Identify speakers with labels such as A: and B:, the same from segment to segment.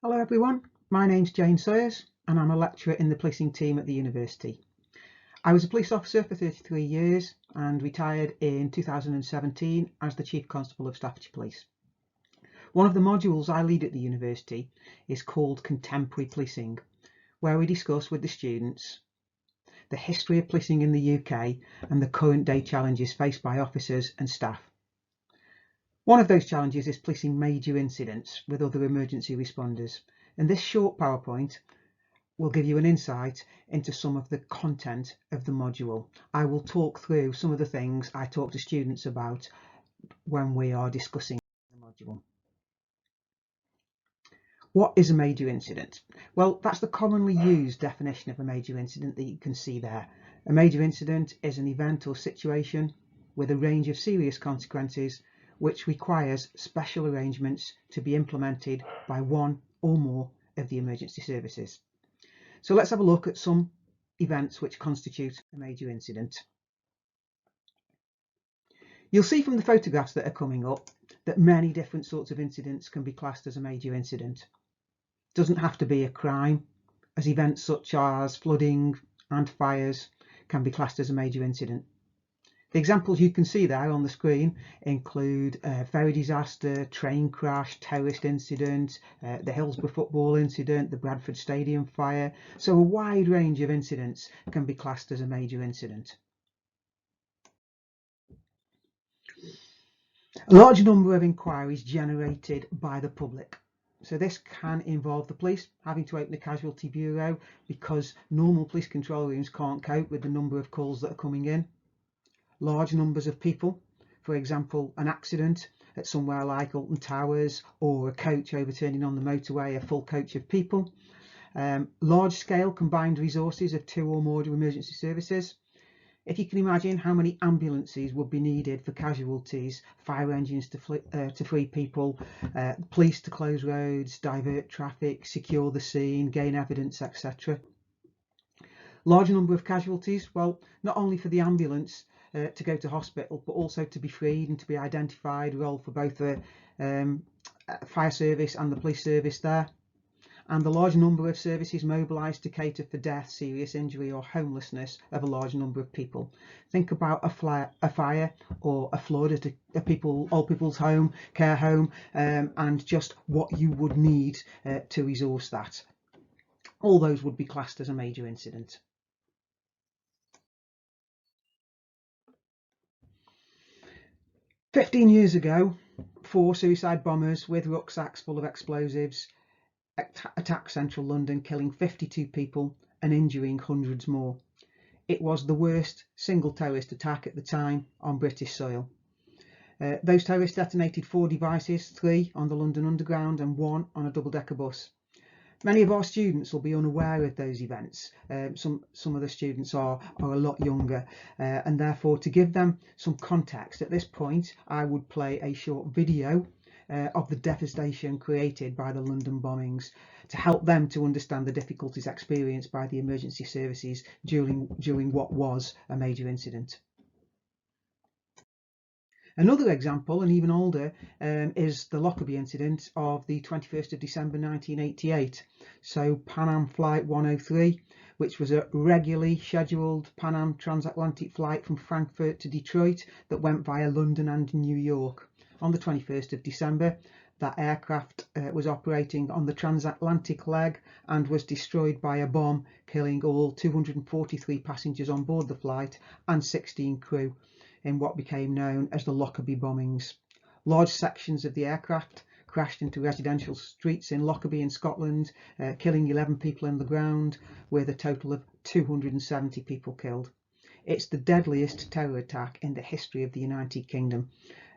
A: Hello everyone, my name's Jane Sawyers and I'm a lecturer in the policing team at the university. I was a police officer for 33 years and retired in 2017 as the Chief Constable of Staffordshire Police. One of the modules I lead at the university is called Contemporary Policing, where we discuss with the students the history of policing in the UK and the current day challenges faced by officers and staff. One of those challenges is policing major incidents with other emergency responders, and this short PowerPoint will give you an insight into some of the content of the module. I will talk through some of the things I talk to students about when we are discussing the module. What is a major incident? Well, that's the commonly used definition of a major incident that you can see there. A major incident is an event or situation with a range of serious consequences which requires special arrangements to be implemented by one or more of the emergency services. So let's have a look at some events which constitute a major incident. You'll see from the photographs that are coming up that many different sorts of incidents can be classed as a major incident. It doesn't have to be a crime, as events such as flooding and fires can be classed as a major incident. The examples you can see there on the screen include ferry disaster, train crash, terrorist incident, the Hillsborough football incident, the Bradford Stadium fire. So a wide range of incidents can be classed as a major incident. A large number of inquiries generated by the public. So this can involve the police having to open a casualty bureau because normal police control rooms can't cope with the number of calls that are coming in. Large numbers of people, for example an accident at somewhere like Alton Towers or a coach overturning on the motorway, a full coach of people. Large scale combined resources of 2 or more emergency services. If you can imagine how many ambulances would be needed for casualties, fire engines to free people, police to close roads, divert traffic, secure the scene, gain evidence, etc. Large number of casualties, well, not only for the ambulance to go to hospital, but also to be freed and to be identified, role for both the fire service and the police service there. And the large number of services mobilised to cater for death, serious injury or homelessness of a large number of people. Think about a fire or a flood at old people's home, care home, and just what you would need to resource that. All those would be classed as a major incident. "15 years ago, 4 suicide bombers with rucksacks full of explosives attacked central London, killing 52 people and injuring hundreds more. It was the worst single terrorist attack at the time on British soil. Those terrorists detonated 4 devices, 3 on the London Underground and 1 on a double-decker bus. Many of our students will be unaware of those events. Some of the students are a lot younger, and therefore to give them some context at this point I would play a short video of the devastation created by the London bombings to help them to understand the difficulties experienced by the emergency services during what was a major incident. Another example, and even older, is the Lockerbie incident of the 21st of December 1988. So Pan Am Flight 103, which was a regularly scheduled Pan Am transatlantic flight from Frankfurt to Detroit that went via London and New York. On the 21st of December, that aircraft was operating on the transatlantic leg and was destroyed by a bomb, killing all 243 passengers on board the flight and 16 crew in what became known as the Lockerbie bombings. Large sections of the aircraft crashed into residential streets in Lockerbie in Scotland, killing 11 people on the ground, with a total of 270 people killed. It's the deadliest terror attack in the history of the United Kingdom.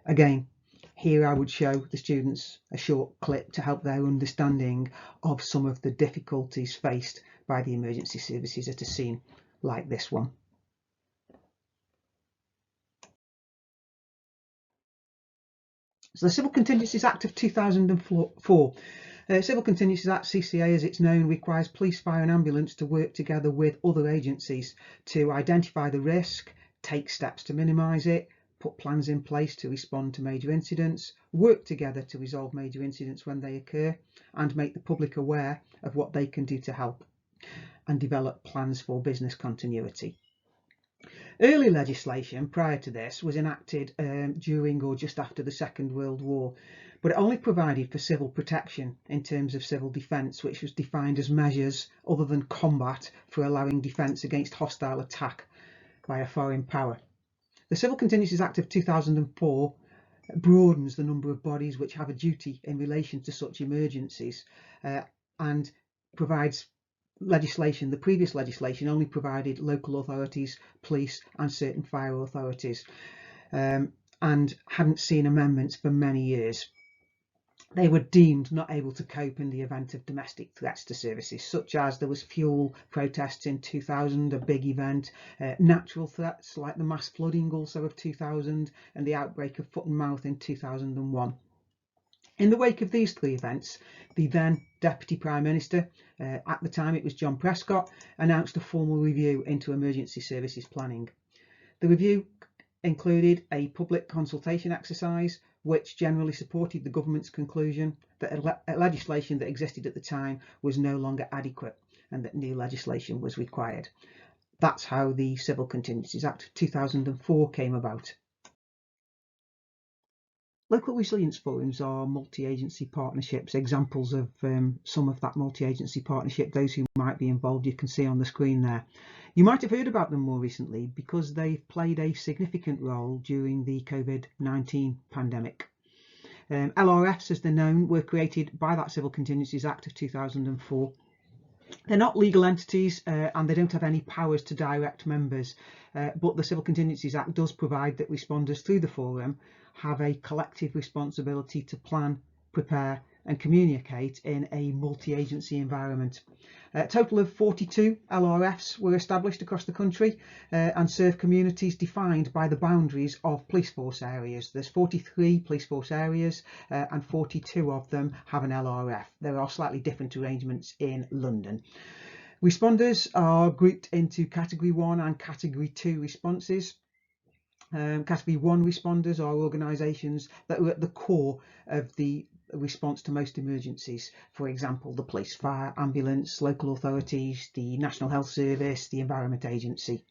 A: Again, here I would show the students a short clip to help their understanding of some of the difficulties faced by the emergency services at a scene like this one. So the Civil Contingencies Act of 2004. Civil Contingencies Act, CCA as it's known, requires police, fire and ambulance to work together with other agencies to identify the risk, take steps to minimise it, put plans in place to respond to major incidents, work together to resolve major incidents when they occur, and make the public aware of what they can do to help, and develop plans for business continuity. Early legislation prior to this was enacted during or just after the Second World War, but it only provided for civil protection in terms of civil defence, which was defined as measures other than combat for allowing defence against hostile attack by a foreign power. The Civil Contingencies Act of 2004 broadens the number of bodies which have a duty in relation to such emergencies and provides legislation. The previous legislation only provided local authorities, police and certain fire authorities, and hadn't seen amendments for many years. They were deemed not able to cope in the event of domestic threats to services, such as there was fuel protests in 2000, a big event, natural threats like the mass flooding also of 2000 and the outbreak of foot and mouth in 2001. In the wake of these three events, the then Deputy Prime Minister, at the time it was John Prescott, announced a formal review into emergency services planning. The review included a public consultation exercise which generally supported the government's conclusion that legislation that existed at the time was no longer adequate and that new legislation was required. That's how the Civil Contingencies Act of 2004 came about. Local resilience forums are multi-agency partnerships. Examples of some of that multi-agency partnership, those who might be involved, you can see on the screen there. You might have heard about them more recently because they've played a significant role during the COVID-19 pandemic. LRFs, as they're known, were created by that Civil Contingencies Act of 2004. They're not legal entities and they don't have any powers to direct members, but the Civil Contingencies Act does provide that responders through the forum have a collective responsibility to plan, prepare and communicate in a multi-agency environment. A total of 42 LRFs were established across the country and serve communities defined by the boundaries of police force areas. There's 43 police force areas and 42 of them have an LRF. There are slightly different arrangements in London. Responders are grouped into Category 1 and Category 2 responses. Category 1 responders are organisations that are at the core of the response to most emergencies. For example, the police, fire, ambulance, local authorities, the National Health Service, the Environment Agency.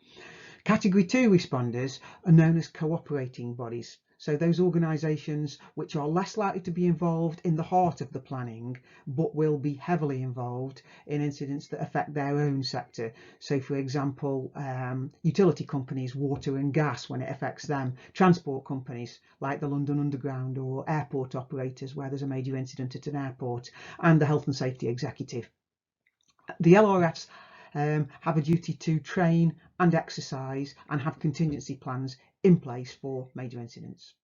A: Category 2 responders are known as cooperating bodies. So those organisations which are less likely to be involved in the heart of the planning, but will be heavily involved in incidents that affect their own sector. So for example, utility companies, water and gas when it affects them, transport companies like the London Underground or airport operators where there's a major incident at an airport, and the Health and Safety Executive. The LRFs have a duty to train and exercise and have contingency plans in place for major incidents.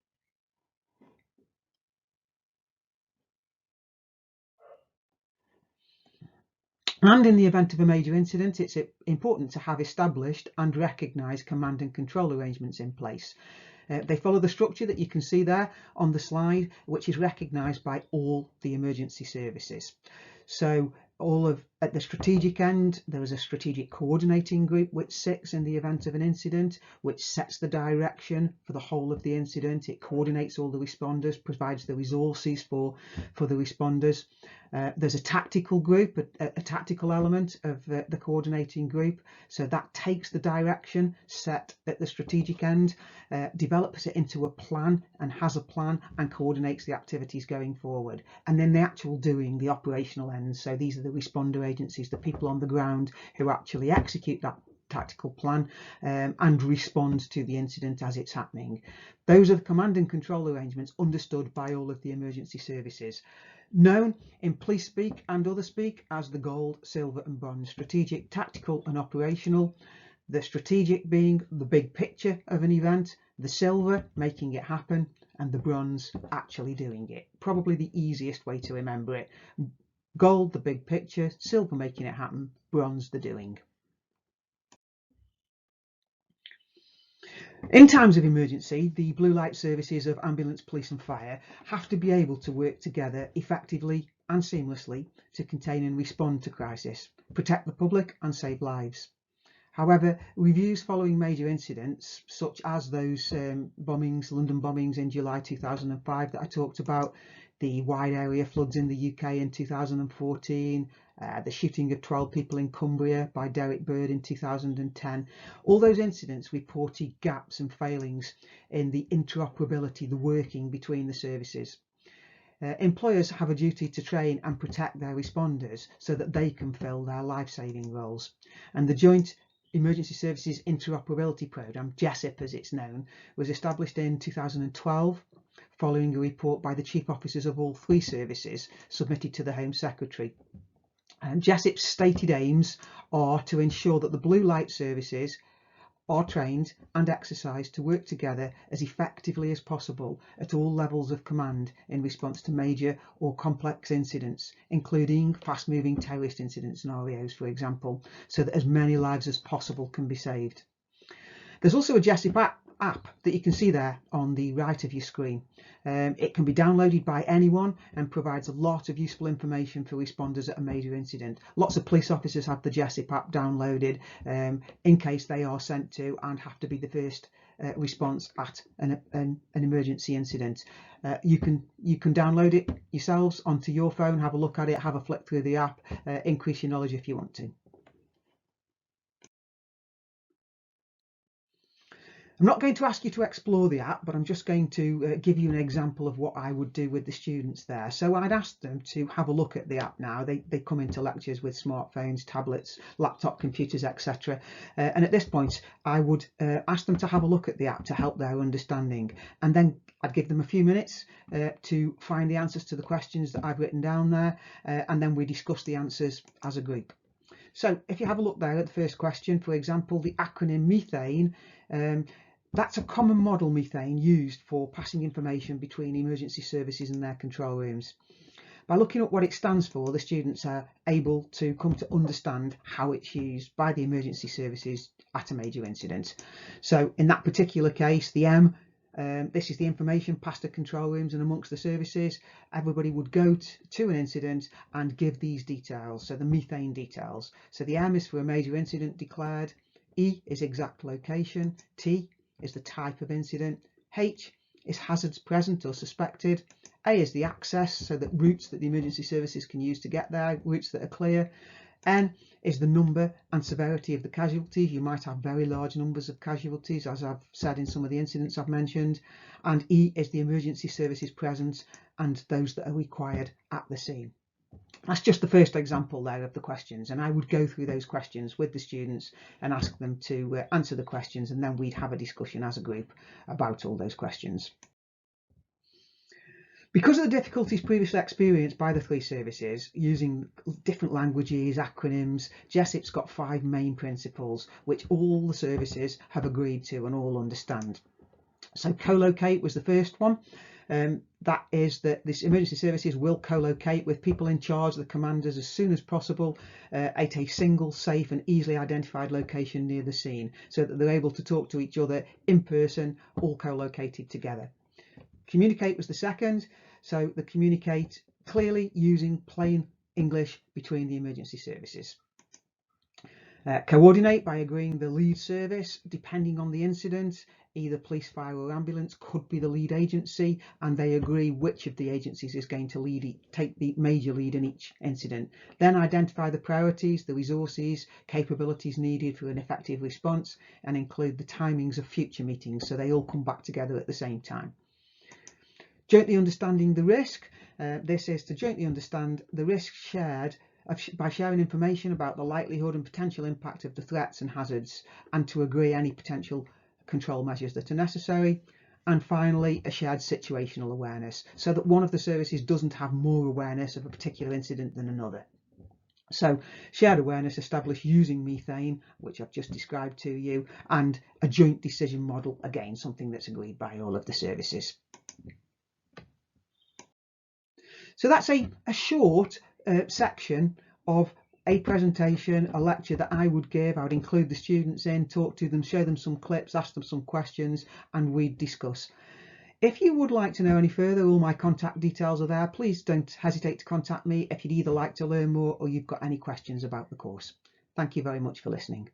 A: And in the event of a major incident, it's important to have established and recognised command and control arrangements in place. They follow the structure that you can see there on the slide, which is recognised by all the emergency services. So at the strategic end, there is a strategic coordinating group which sits in the event of an incident, which sets the direction for the whole of the incident. It coordinates all the responders, provides the resources for the responders. There's a tactical group, a tactical element of the coordinating group. So that takes the direction set at the strategic end, develops it into a plan and has a plan and coordinates the activities going forward. And then the actual doing, the operational ends. So these are the responder agencies, the people on the ground who actually execute that tactical plan and respond to the incident as it's happening. Those are the command and control arrangements understood by all of the emergency services, known in police speak and other speak as the gold, silver and bronze: strategic, tactical and operational. The strategic being the big picture of an event, the silver making it happen, and the bronze actually doing it. Probably the easiest way to remember it. Gold, the big picture; silver making it happen; bronze, the doing. In times of emergency, the blue light services of ambulance, police and fire have to be able to work together effectively and seamlessly to contain and respond to crisis, protect the public and save lives. However, reviews following major incidents, such as those bombings, London bombings in July 2005 that I talked about, the wide area floods in the UK in 2014, the shooting of 12 people in Cumbria by Derek Bird in 2010, all those incidents reported gaps and failings in the interoperability, the working between the services. Employers have a duty to train and protect their responders so that they can fill their life-saving roles. And the Joint Emergency Services Interoperability Programme, JESIP as it's known, was established in 2012 following a report by the Chief Officers of all three services submitted to the Home Secretary. JESIP's stated aims are to ensure that the blue light services are trained and exercised to work together as effectively as possible at all levels of command in response to major or complex incidents, including fast-moving terrorist incident scenarios, for example, so that as many lives as possible can be saved. There's also a JESIP app that you can see there on the right of your screen. It can be downloaded by anyone and provides a lot of useful information for responders at a major incident. Lots of police officers have the JESIP app downloaded in case they are sent to and have to be the first response at an emergency incident. You can download it yourselves onto your phone, have a look at it, have a flick through the app, increase your knowledge if you want to. I'm not going to ask you to explore the app, but I'm just going to give you an example of what I would do with the students there. So I'd ask them to have a look at the app now. They come into lectures with smartphones, tablets, laptop computers, etc. And at this point, I would ask them to have a look at the app to help their understanding. And then I'd give them a few minutes to find the answers to the questions that I've written down there. And then we discuss the answers as a group. So if you have a look there at the first question, for example, the acronym methane, that's a common model methane used for passing information between emergency services and their control rooms. By looking at what it stands for, the students are able to come to understand how it's used by the emergency services at a major incident. So in that particular case, the M, this is the information passed to control rooms and amongst the services. Everybody would go to an incident and give these details, so the methane details. So the M is for a major incident declared, E is exact location, T is the type of incident, H is hazards present or suspected, A is the access, so that routes that the emergency services can use to get there, routes that are clear, N is the number and severity of the casualties. You might have very large numbers of casualties, as I've said in some of the incidents I've mentioned, and E is the emergency services presence and those that are required at the scene. That's just the first example there of the questions, and I would go through those questions with the students and ask them to answer the questions, and then we'd have a discussion as a group about all those questions. Because of the difficulties previously experienced by the three services using different languages, acronyms, JESIP's got 5 main principles which all the services have agreed to and all understand. So co-locate was the first one. That is that this emergency services will co-locate with people in charge, the commanders, as soon as possible at a single, safe and easily identified location near the scene, so that they're able to talk to each other in person, all co-located together. Communicate was the second, so they communicate clearly using plain English between the emergency services. Coordinate by agreeing the lead service, depending on the incident, either police, fire or ambulance could be the lead agency, and they agree which of the agencies is going to take the major lead in each incident. Then identify the priorities, the resources, capabilities needed for an effective response, and include the timings of future meetings so they all come back together at the same time. Jointly understanding the risk. This is to jointly understand the risk shared by sharing information about the likelihood and potential impact of the threats and hazards, and to agree any potential control measures that are necessary. And finally, a shared situational awareness, so that one of the services doesn't have more awareness of a particular incident than another. So shared awareness established using methane, which I've just described to you, and a joint decision model, again something that's agreed by all of the services. So that's a short section of a presentation, a lecture that I would give. I would include the students in, talk to them, show them some clips, ask them some questions, and we'd discuss. If you would like to know any further, all my contact details are there. Please don't hesitate to contact me if you'd either like to learn more or you've got any questions about the course. Thank you very much for listening.